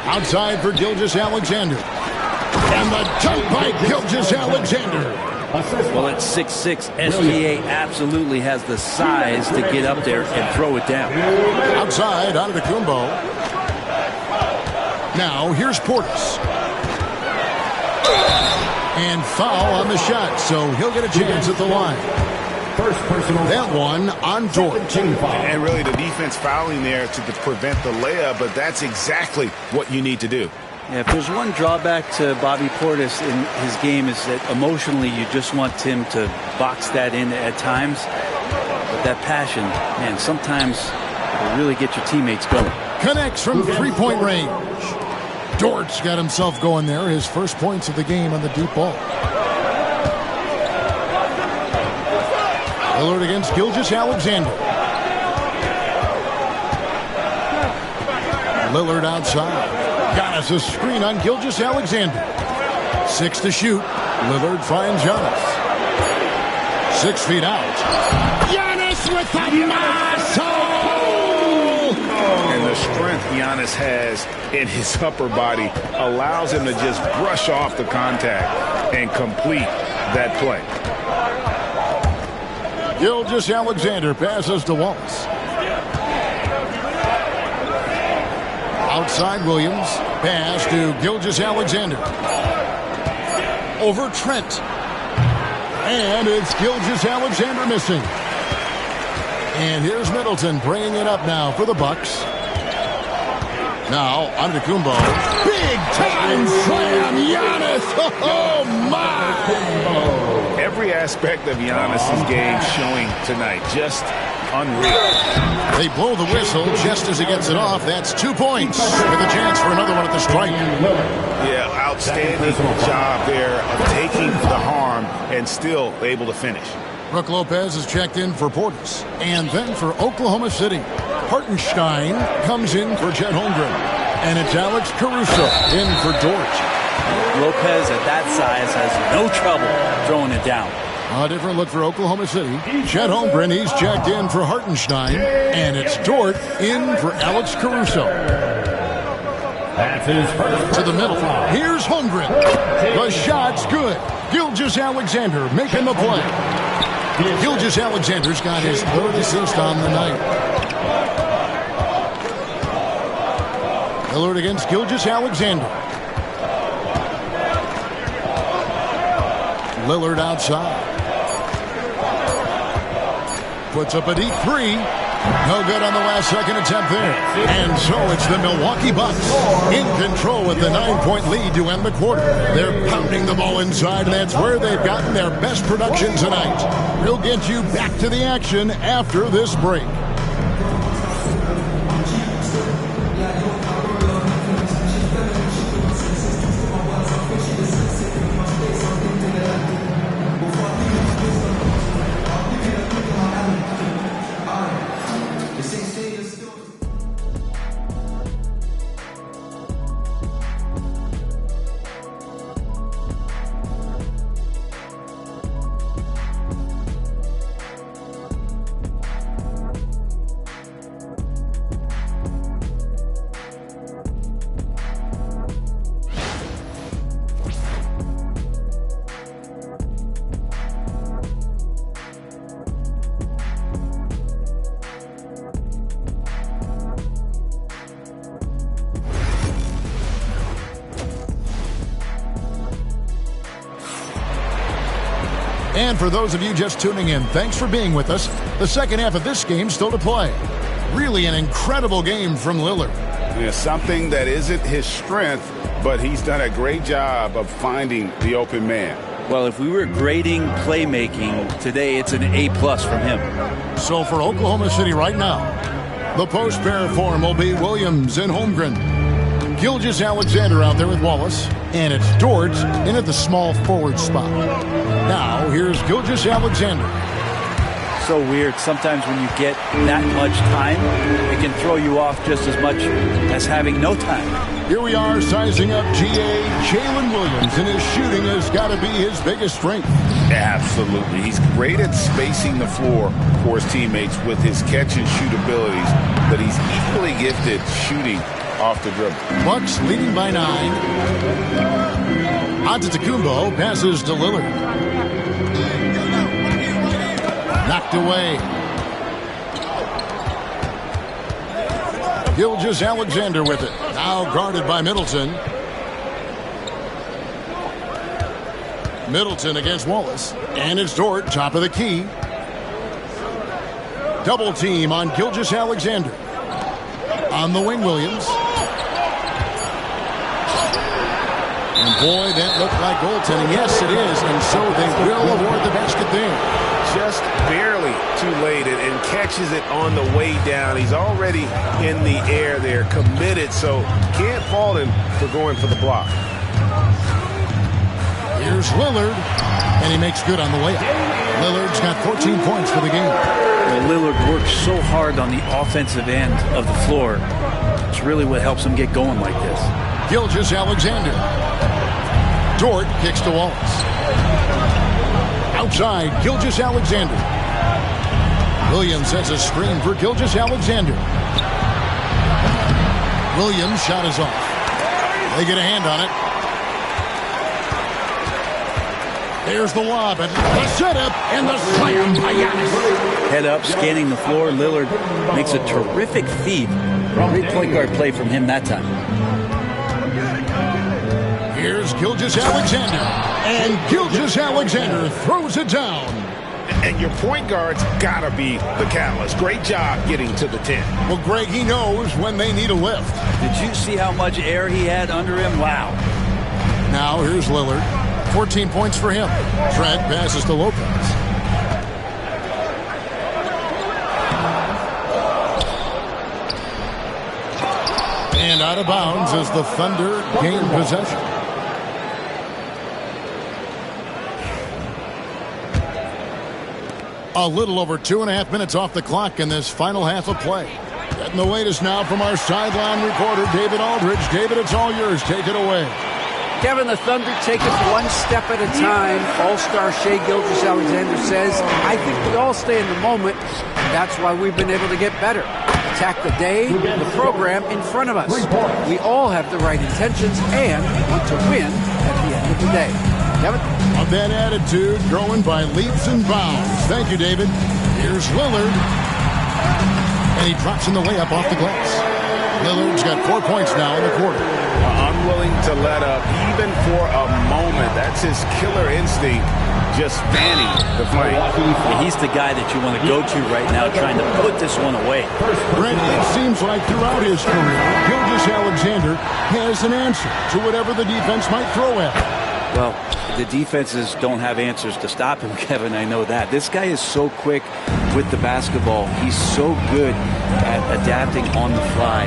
Outside for Gilgeous-Alexander. And the dunk by Gilgeous-Alexander. Well, at 6'6", SGA absolutely has the size to get up there and throw it down. Outside, Antetokounmpo. Now, here's Portis. And foul on the shot, so he'll get a chance at the line. That one on Dort. And really, the defense fouling there to prevent the layup, but that's exactly what you need to do. Yeah, if there's one drawback to Bobby Portis in his game is that emotionally you just want him to box that in at times. But that passion, man, sometimes will really get your teammates going. Connects from 3-point range. Dort's got himself going there. His first points of the game on the deep ball. Lillard against Gilgeous-Alexander. Lillard outside. Giannis a screen on Gilgeous-Alexander. 6 to shoot. Lillard finds Giannis. 6 feet out. Giannis with the muscle! And the strength Giannis has in his upper body allows him to just brush off the contact and complete that play. Gilgeous-Alexander passes to Wallace. Outside Williams. Pass to Gilgeous-Alexander. Over Trent. And it's Gilgeous-Alexander missing. And here's Middleton bringing it up now for the Bucks. Now, Antetokounmpo. Big time slam, Giannis. Oh, my. Every aspect of Giannis's game showing tonight. Just unreal. They blow the whistle just as he gets it off. That's 2 points with a chance for another one at the stripe. Yeah, outstanding job there of taking the harm and still able to finish. Brook Lopez is checked in for Portis. And then for Oklahoma City, Hartenstein comes in for Chet Holmgren. And it's Alex Caruso in for Dort. Lopez at that size has no trouble throwing it down. A different look for Oklahoma City. Chet Holmgren, he's checked in for Hartenstein. And it's Dort in for Alex Caruso. That's his first. To the middle. Here's Holmgren. The shot's good. Gilgeous-Alexander making the play. Gilgeous-Alexander's got his third assist on the night. Lillard against Gilgeous-Alexander. Lillard outside. Puts up a deep three. No good on the last second attempt there. And so it's the Milwaukee Bucks in control with the 9-point lead to end the quarter. They're pounding the ball inside, and that's where they've gotten their best production tonight. We'll get you back to the action after this break. And for those of you just tuning in, thanks for being with us. The second half of this game still to play. Really an incredible game from Lillard. Yeah, something that isn't his strength, but he's done a great job of finding the open man. Well, if we were grading playmaking today, it's an A+ from him. So for Oklahoma City right now, the post pair form will be Williams and Holmgren. Gilgeous-Alexander out there with Wallace. And it's Dort in at the small forward spot. Now, here's Gilgeous-Alexander. So weird. Sometimes when you get that much time, it can throw you off just as much as having no time. Here we are sizing up GA Jalen Williams, and his shooting has got to be his biggest strength. Absolutely. He's great at spacing the floor for his teammates with his catch-and-shoot abilities, but he's equally gifted shooting off the dribble. Bucks leading by 9. Antetokounmpo passes to Lillard. Knocked away. Gilgeous-Alexander with it. Now guarded by Middleton. Middleton against Wallace. And it's Dort, top of the key. Double team on Gilgeous-Alexander. On the wing, Williams. And boy, that looked like goaltending. Yes, it is. And so they will award the basket there. Just barely too late and catches it on the way down. He's already in the air there, committed, so can't fault him for going for the block. Here's Lillard, and he makes good on the way up. Lillard's got 14 points for the game. Well, Lillard works so hard on the offensive end of the floor. It's really what helps him get going like this. Gilgeous-Alexander. Dort kicks to Wallace. Outside, Gilgeous-Alexander. Williams sets a screen for Gilgeous-Alexander. Williams' shot is off. They get a hand on it. There's the lob, and the setup, and the slam by Giannis. Head up, scanning the floor. Lillard makes a terrific feed. Great point guard play from him that time. Here's Gilgeous-Alexander, And Gilgeous-Alexander throws it down. And your point guard's got to be the catalyst. Great job getting to the 10. Well, Greg, he knows when they need a lift. Did you see how much air he had under him? Wow. Now here's Lillard. 14 points for him. Trent passes to Lopez. And out of bounds as the Thunder gain possession. A little over 2.5 minutes off the clock in this final half of play. Getting the latest now from our sideline reporter, David Aldridge. David, it's all yours. Take it away. Kevin, the Thunder take it one step at a time. All-star Shai Gilgeous-Alexander says, I think we all stay in the moment, and that's why we've been able to get better. Attack the day, the program in front of us. We all have the right intentions and want to win at the end of the day. Kevin? Of that attitude, growing by leaps and bounds. Thank you, David. Here's Lillard. And he drops in the layup off the glass. Lillard's got 4 points now in the quarter. Unwilling to let up even for a moment. That's his killer instinct, just fanning the flame. He's the guy that you want to go to right now, trying to put this one away. Brent, it seems like throughout his career, Gilgeous-Alexander has an answer to whatever the defense might throw at him. Well, the defenses don't have answers to stop him, Kevin. I know that. This guy is so quick with the basketball. He's so good at adapting on the fly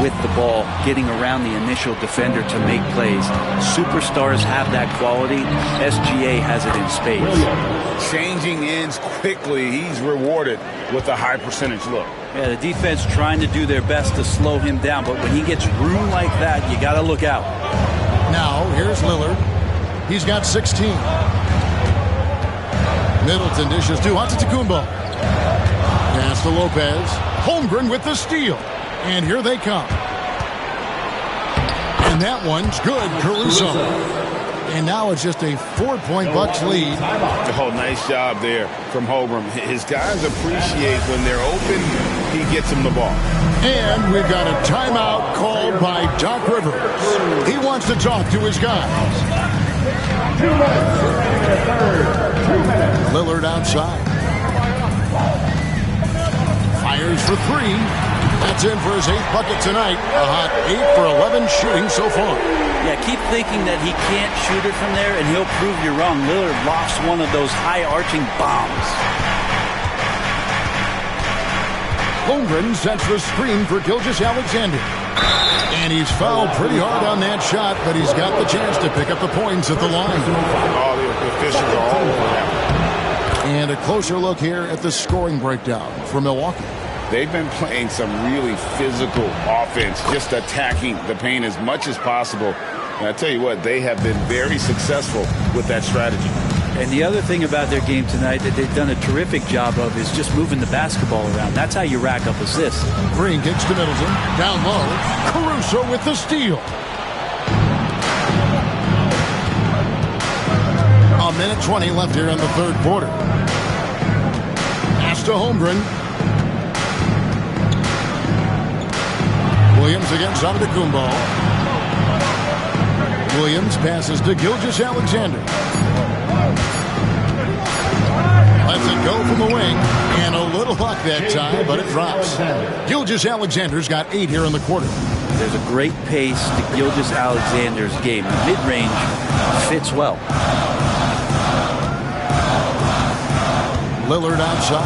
with the ball, getting around the initial defender to make plays. Superstars have that quality. SGA has it in spades. Changing ends quickly. He's rewarded with a high percentage look. Yeah, the defense trying to do their best to slow him down, but when he gets room like that, you got to look out. Now, here's Lillard. He's got 16. Middleton dishes to Antetokounmpo. Pass to Lopez. Holmgren with the steal. And here they come. And that one's good, Caruso. And now it's just a 4-point Bucks lead. Oh, nice job there from Holmgren. His guys appreciate when they're open, he gets them the ball. And we've got a timeout called by Doc Rivers. He wants to talk to his guys. 2 minutes. Lillard outside. Fires for 3. That's in for his 8th bucket tonight. A hot 8 for 11 shooting so far. Yeah, keep thinking that he can't shoot it from there, and he'll prove you wrong. Lillard lofts one of those high-arching bombs. Holmgren sets the screen for Gilgeous-Alexander. And he's fouled pretty hard on that shot, but he's got the chance to pick up the points at the line. All the officials are all over that. And a closer look here at the scoring breakdown for Milwaukee. They've been playing some really physical offense, just attacking the paint as much as possible. And I tell you what, they have been very successful with that strategy. And the other thing about their game tonight that they've done a terrific job of is just moving the basketball around. That's how you rack up assists. Green kicks to Middleton. Down low. Caruso with the steal. A minute 20 left here in the third quarter. Pass to Holmgren. Williams against Antetokounmpo. Williams passes to Gilgeous-Alexander. Lets it go from the wing. And a little luck that time, but it drops. Gilgeous-Alexander's got 8 here in the quarter. There's a great pace to Gilgeous-Alexander's game. Mid-range fits well. Lillard outside.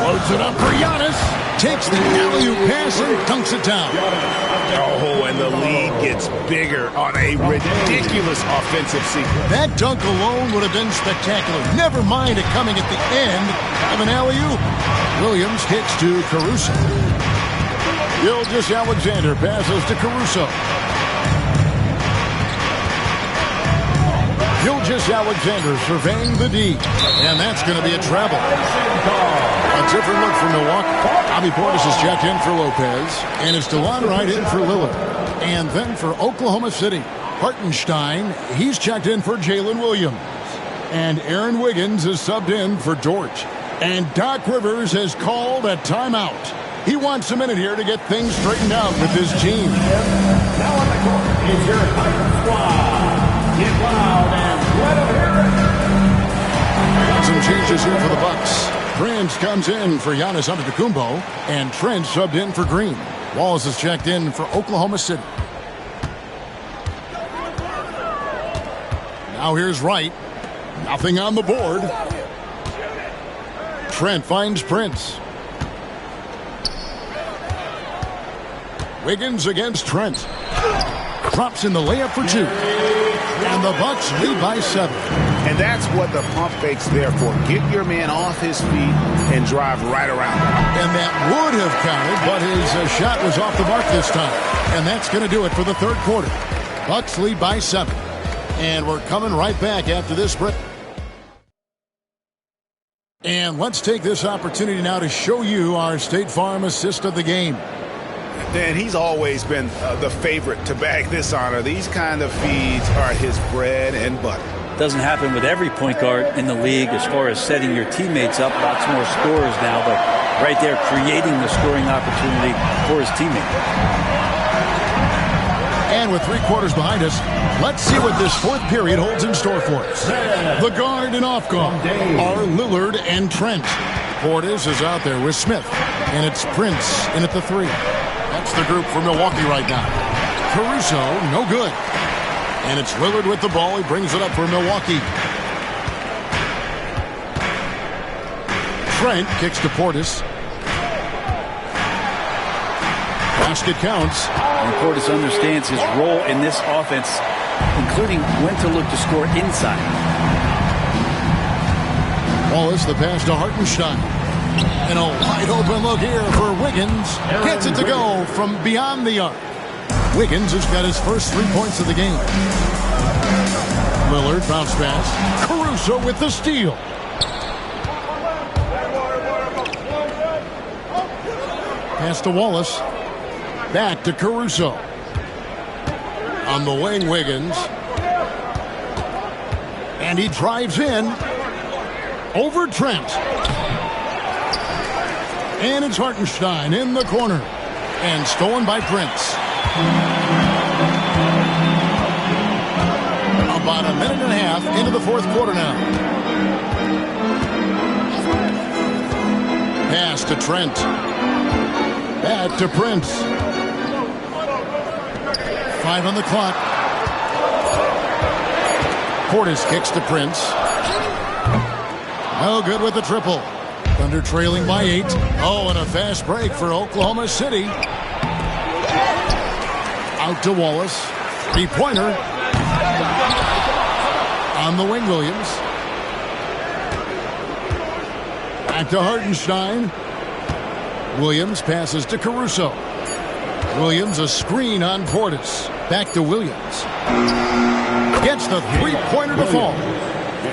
Floats it up for Giannis. Takes the alley-oop pass and dunks it down. Oh, and the lead gets bigger on a ridiculous offensive sequence. That dunk alone would have been spectacular. Never mind it coming at the end of an alley-oop. Williams kicks to Caruso. Gilgeous-Alexander passes to Caruso. Gilgeous-Alexander surveying the D. And that's going to be a travel. A different look for Milwaukee. Bobby Portis is checked in for Lopez. And it's DeLon Wright in for Lillard. And then for Oklahoma City, Hartenstein, he's checked in for Jalen Williams. And Aaron Wiggins is subbed in for Dort. And Doc Rivers has called a timeout. He wants a minute here to get things straightened out with his team. Now on the court is your Thunder squad. Wallace comes in for Giannis Antetokounmpo, and Trent subbed in for Green. Wallace is checked in for Oklahoma City. Now here's Wright. Nothing on the board. Trent finds Prince. Wiggins against Trent. Drops in the layup for 2. And the Bucks lead by 7. And that's what the pump fake's there for. Get your man off his feet and drive right around him. And that would have counted, but his shot was off the mark this time. And that's going to do it for the third quarter. Bucks lead by 7. And we're coming right back after this break. And let's take this opportunity now to show you our State Farm assist of the game. Dan, he's always been the favorite to bag this honor. These kind of feeds are his bread and butter. Doesn't happen with every point guard in the league as far as setting your teammates up. Lots more scorers now, but right there creating the scoring opportunity for his teammate. And with 3 quarters behind us, let's see what this fourth period holds in store for us. The guard and off guard are Lillard and Trent. Portis is out there with Smith, and it's Prince in at the 3. That's the group for Milwaukee right now. Caruso, no good. And it's Lillard with the ball. He brings it up for Milwaukee. Trent kicks to Portis. Basket counts. And Portis understands his role in this offense, including when to look to score inside. Wallace, the pass to Hartenstein. And a wide open look here for Wiggins. Gets it to go from beyond the arc. Wiggins has got his first 3 points of the game. Lillard bounce pass. Caruso with the steal. Pass to Wallace. Back to Caruso. On the wing, Wiggins. And he drives in. Over Trent. And it's Hartenstein in the corner. And stolen by Prince. About a minute and a half into the fourth quarter now. Pass to Trent. Back to Prince. 5 on the clock. Portis kicks to Prince. No good with the triple. Thunder trailing by 8. Oh, and a fast break for Oklahoma City. Out to Wallace. 3-pointer. On the wing, Williams. Back to Hartenstein. Williams passes to Caruso. Williams a screen on Portis. Back to Williams. Gets the 3-pointer to fall.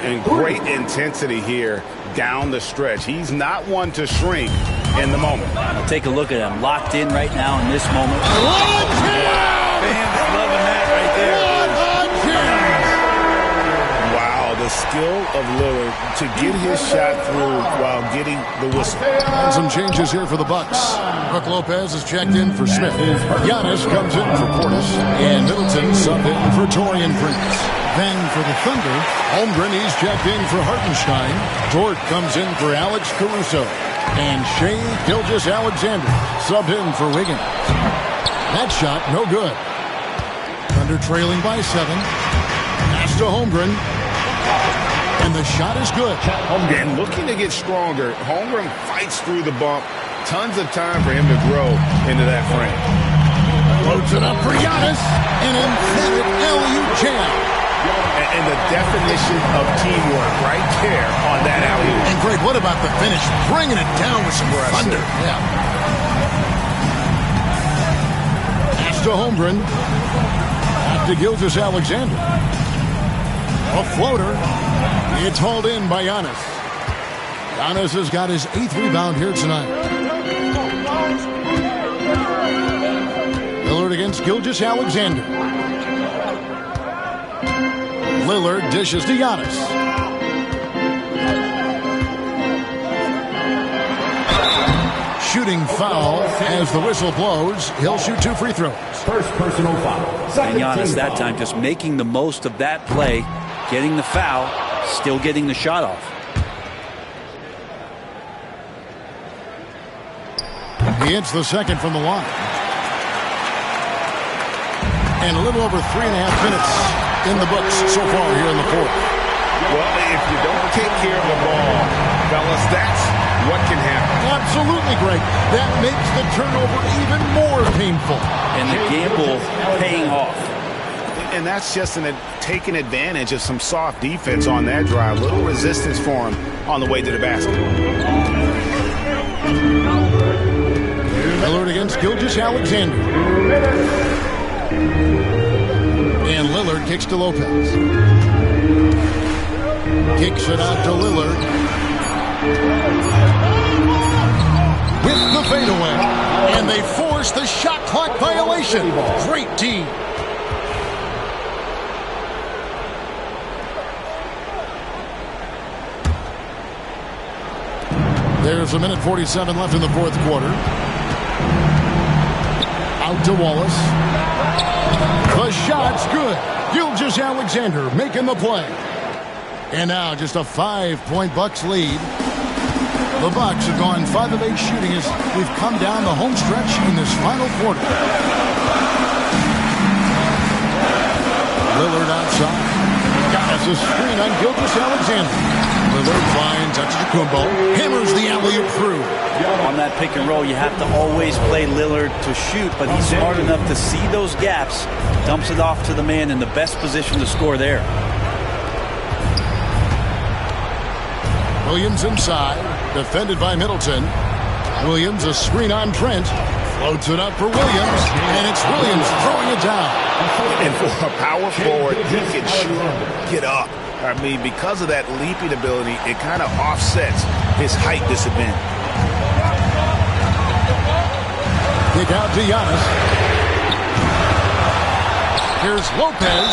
And great intensity here down the stretch. He's not one to shrink in the moment. Take a look at him. Locked in right now in this moment. Fans loving that right there. Wow, the skill of Lillard to get his shot through while getting the whistle. And some changes here for the Bucks. Brook Lopez is checked in for Smith. Giannis comes in for Portis. And Middleton subbed in for Taurean Prince. Then for the Thunder, Holmgren, he's checked in for Hartenstein. Dort comes in for Alex Caruso. And Shea Gilgeous-Alexander subbed in for Wiggins. That shot, no good. Thunder trailing by 7. Pass to Holmgren. And the shot is good. And looking to get stronger, Holmgren fights through the bump. Tons of time for him to grow into that frame. Loads it up for Giannis. An emphatic alley-oop jam. And the definition of teamwork right there on that alley-oop. And Greg, what about the finish? Bringing it down with some thunder. Yeah. Pass to Holmgren. Back to Gilgeous-Alexander. A floater. It's hauled in by Giannis. Giannis has got his 8th rebound here tonight. Lillard against Gilgeous-Alexander. Lillard dishes to Giannis. Shooting foul as the whistle blows. He'll shoot 2 free throws. First personal foul. And Giannis that time just making the most of that play, getting the foul, still getting the shot off. He hits the second from the line. And a little over 3.5 minutes in the books so far here in the fourth. Well, if you don't take care of the ball, fellas, that's what can happen. Absolutely great. That makes the turnover even more painful. And the gamble paying off. And that's just taking advantage of some soft defense on that drive. Little resistance for him on the way to the basket. Lillard against Gilgeous-Alexander. And Lillard kicks to Lopez. Kicks it out to Lillard. With the fadeaway. And they force the shot clock violation. Great team. There's 1:47 left in the fourth quarter. Out to Wallace. The shot's good. Gilgeous-Alexander making the play. And now just a 5-point Bucks lead. The Bucks have gone 5 of 8 shooting as we've come down the home stretch in this final quarter. Lillard outside. Got us a screen on Gilgeous-Alexander. Lillard finds Antetokounmpo. Hammers the alley-oop through. On that pick and roll, you have to always play Lillard to shoot, but he's smart enough to see those gaps, dumps it off to the man in the best position to score there. Williams inside, defended by Middleton. Williams, a screen on Trent. Floats it up for Williams, and it's Williams throwing it down. And for a power forward, he can shoot, get up. I mean, because of that leaping ability, it kind of offsets his height disadvantage. Kick out to Giannis. Here's Lopez.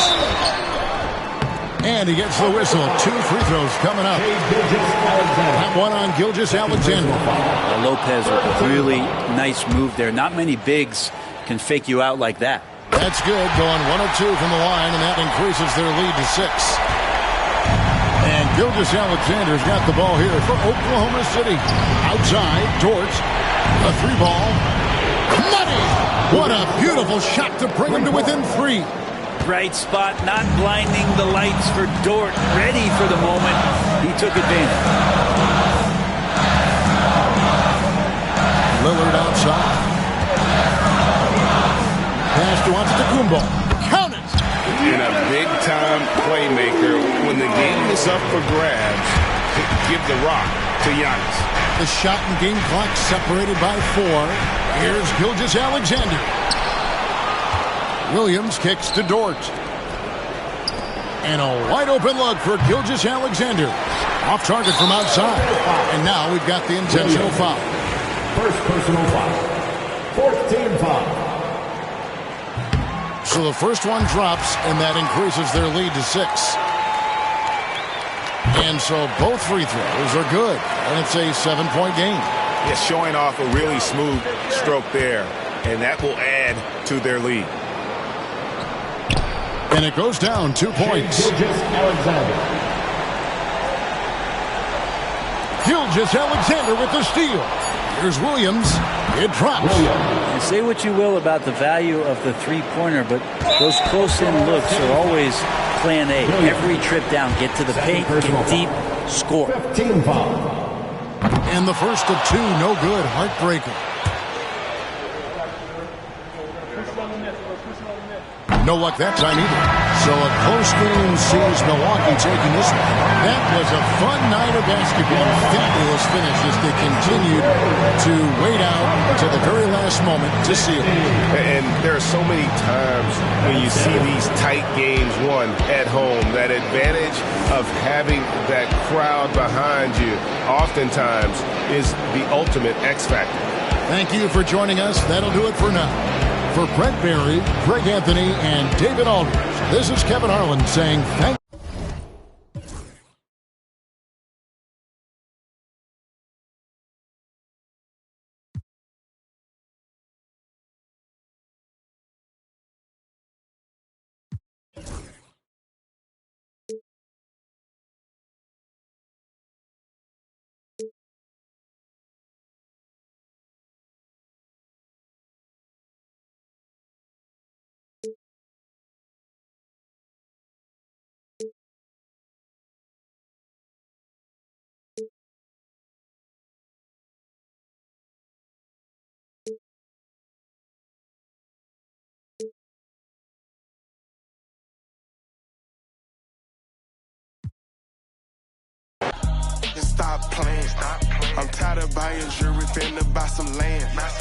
And he gets the whistle. 2 free throws coming up. That one on Gilgeous-Alexander. Lopez with a really nice move there. Not many bigs can fake you out like that. That's good. Going 1 of 2 from the line, and that increases their lead to 6. And Gilgeous-Alexander's got the ball here for Oklahoma City. Outside, Dort. A 3-ball. Money! What a beautiful shot to bring him to within 3. Right spot, not blinding the lights for Dort. Ready for the moment. He took advantage. Lillard outside. Pass to Antetokounmpo. Count it! And a big-time playmaker. When the game is up for grabs, give the rock to Giannis. The shot and game clock separated by 4. Here's Gilgeous-Alexander. Williams kicks to Dort. And a wide-open look for Gilgeous-Alexander. Off target from outside. And now we've got the intentional foul. First personal foul. 14 foul. So the first one drops, and that increases their lead to 6. And so both free throws are good. And it's a 7-point game. Yeah, showing off a really smooth stroke there. And that will add to their lead. And it goes down 2 points. Gilgeous-Alexander with the steal. Here's Williams. It drops. And say what you will about the value of the three-pointer, but those close-in looks are always plan A. Every trip down, get to the paint, get deep, score. 15 foul. And the first of 2, no good. Heartbreaker. No luck that time either. So a close game sees Milwaukee taking this one. That was a fun night of basketball. Fabulous finish as they continued to wait out to the very last moment to seal it. And there are so many times when you see these tight games won at home, that advantage of having that crowd behind you oftentimes is the ultimate X factor. Thank you for joining us. That'll do it for now. For Brent Barry, Greg Anthony, and David Aldridge, this is Kevin Harlan saying thank you. stop playing. I'm tired of buying jewelry, finna buy some land.